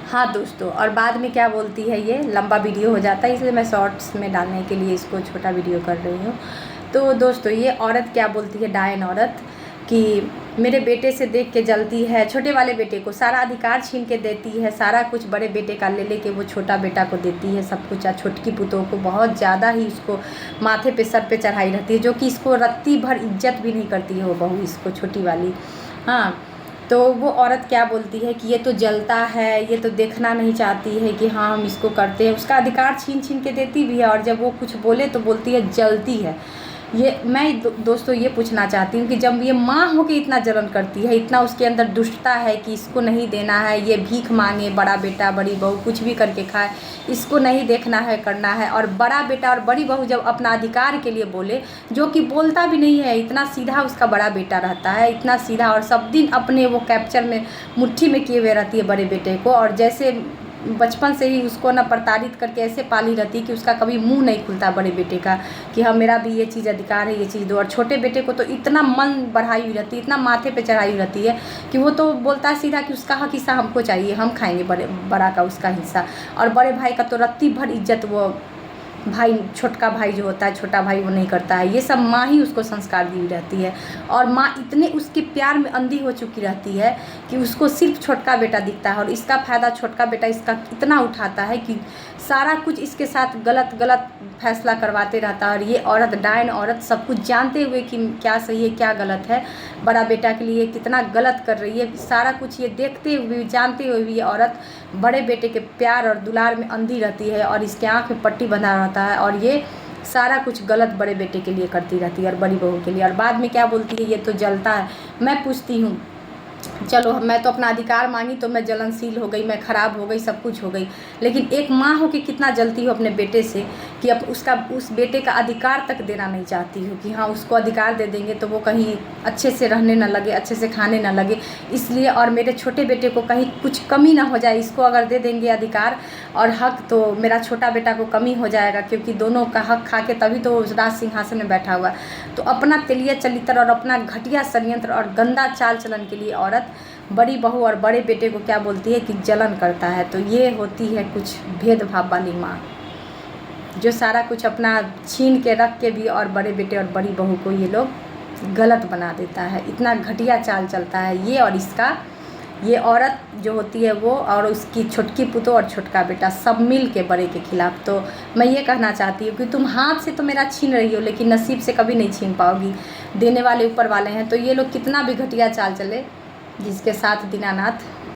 हाँ दोस्तों, और बाद में क्या बोलती है, ये लंबा वीडियो हो जाता है इसलिए मैं शॉर्ट्स में डालने के लिए इसको छोटा वीडियो कर रही हूँ। तो दोस्तों ये औरत क्या बोलती है, डायन औरत, कि मेरे बेटे से देख के जलती है, छोटे वाले बेटे को सारा अधिकार छीन के देती है, सारा कुछ बड़े बेटे का ले लेके वो छोटा बेटा को देती है सब कुछ। छोटकी पुतों को बहुत ज़्यादा ही उसको माथे पे सर पे चढ़ाई रहती है, जो कि इसको रत्ती भर इज्जत भी नहीं करती है वो बहू, इसको छोटी वाली। हाँ, तो वो औरत क्या बोलती है कि ये तो जलता है, ये तो देखना नहीं चाहती है कि हाँ हम इसको करते हैं, उसका अधिकार छीन छीन के देती भी है, और जब वो कुछ बोले तो बोलती है जलती है। ये मैं दोस्तों ये पूछना चाहती हूँ कि जब ये माँ होके इतना जलन करती है, इतना उसके अंदर दुष्टता है कि इसको नहीं देना है, ये भीख मांगे, बड़ा बेटा बड़ी बहू कुछ भी करके खाए, इसको नहीं देखना है करना है, और बड़ा बेटा और बड़ी बहू जब अपना अधिकार के लिए बोले, जो कि बोलता भी नहीं है, इतना सीधा उसका बड़ा बेटा रहता है, इतना सीधा, और सब दिन अपने वो कैप्चर में मुट्ठी में किए हुए रहती है बड़े बेटे को, और जैसे बचपन से ही उसको ना प्रताड़ित करके ऐसे पाली रहती है कि उसका कभी मुंह नहीं खुलता बड़े बेटे का कि हाँ मेरा भी ये चीज़ अधिकार है, ये चीज़ दो। और छोटे बेटे को तो इतना मन बढ़ाई हुई रहती है, इतना माथे पे चढ़ाई हुई रहती है कि वो तो बोलता है सीधा कि उसका हक हिस्सा हमको चाहिए, हम खाएंगे बड़ा का उसका हिस्सा। और बड़े भाई का तो रत्ती भर इज्जत वो भाई, छोटका भाई जो होता है, छोटा भाई, वो नहीं करता है। ये सब माँ ही उसको संस्कार दी रहती है, और माँ इतने उसके प्यार में अंधी हो चुकी रहती है कि उसको सिर्फ छोटका बेटा दिखता है, और इसका फ़ायदा छोटका बेटा इसका इतना उठाता है कि सारा कुछ इसके साथ गलत गलत फैसला करवाते रहता है। और ये औरत, डायन औरत, सब कुछ जानते हुए कि क्या सही है क्या गलत है, बड़ा बेटा के लिए कितना गलत कर रही है, सारा कुछ ये देखते हुए जानते हुए भी ये औरत बड़े बेटे के प्यार और दुलार में अंधी रहती है, और इसके आँख में पट्टी बंधा रहता है, और ये सारा कुछ गलत बड़े बेटे के लिए करती रहती है और बड़ी बहू के लिए। और बाद में क्या बोलती है, ये तो जलता है। मैं पूछती हूँ, चलो मैं तो अपना अधिकार मांगी तो मैं जलनशील हो गई, मैं ख़राब हो गई, सब कुछ हो गई, लेकिन एक माँ हो कि कितना जलती हो अपने बेटे से कि अब उस बेटे का अधिकार तक देना नहीं चाहती हो कि हाँ उसको अधिकार दे देंगे तो वो कहीं अच्छे से रहने ना लगे, अच्छे से खाने ना लगे, इसलिए, और मेरे छोटे बेटे को कहीं कुछ कमी ना हो जाए, इसको अगर दे देंगे अधिकार और हक तो मेरा छोटा बेटा को कमी हो जाएगा, क्योंकि दोनों का हक खा के तभी तो राज सिंहासन में बैठा हुआ। तो अपना तेलिया चरित्र और अपना घटिया षड्यंत्र और गंदा चाल चलन के लिए औरत बड़ी बहू और बड़े बेटे को क्या बोलती है कि जलन करता है। तो ये होती है कुछ भेदभाव वाली माँ, जो सारा कुछ अपना छीन के रख के भी और बड़े बेटे और बड़ी बहू को ये लोग गलत बना देता है, इतना घटिया चाल चलता है ये। और इसका ये औरत जो होती है वो, और उसकी छोटकी पुतों और छोटका बेटा सब मिल के बड़े के खिलाफ। तो मैं ये कहना चाहती हूँ कि तुम हाथ से तो मेरा छीन रही हो, लेकिन नसीब से कभी नहीं छीन पाओगी, देने वाले ऊपर वाले हैं। तो ये लोग कितना भी घटिया चाल चले, जिसके साथ दीनानाथ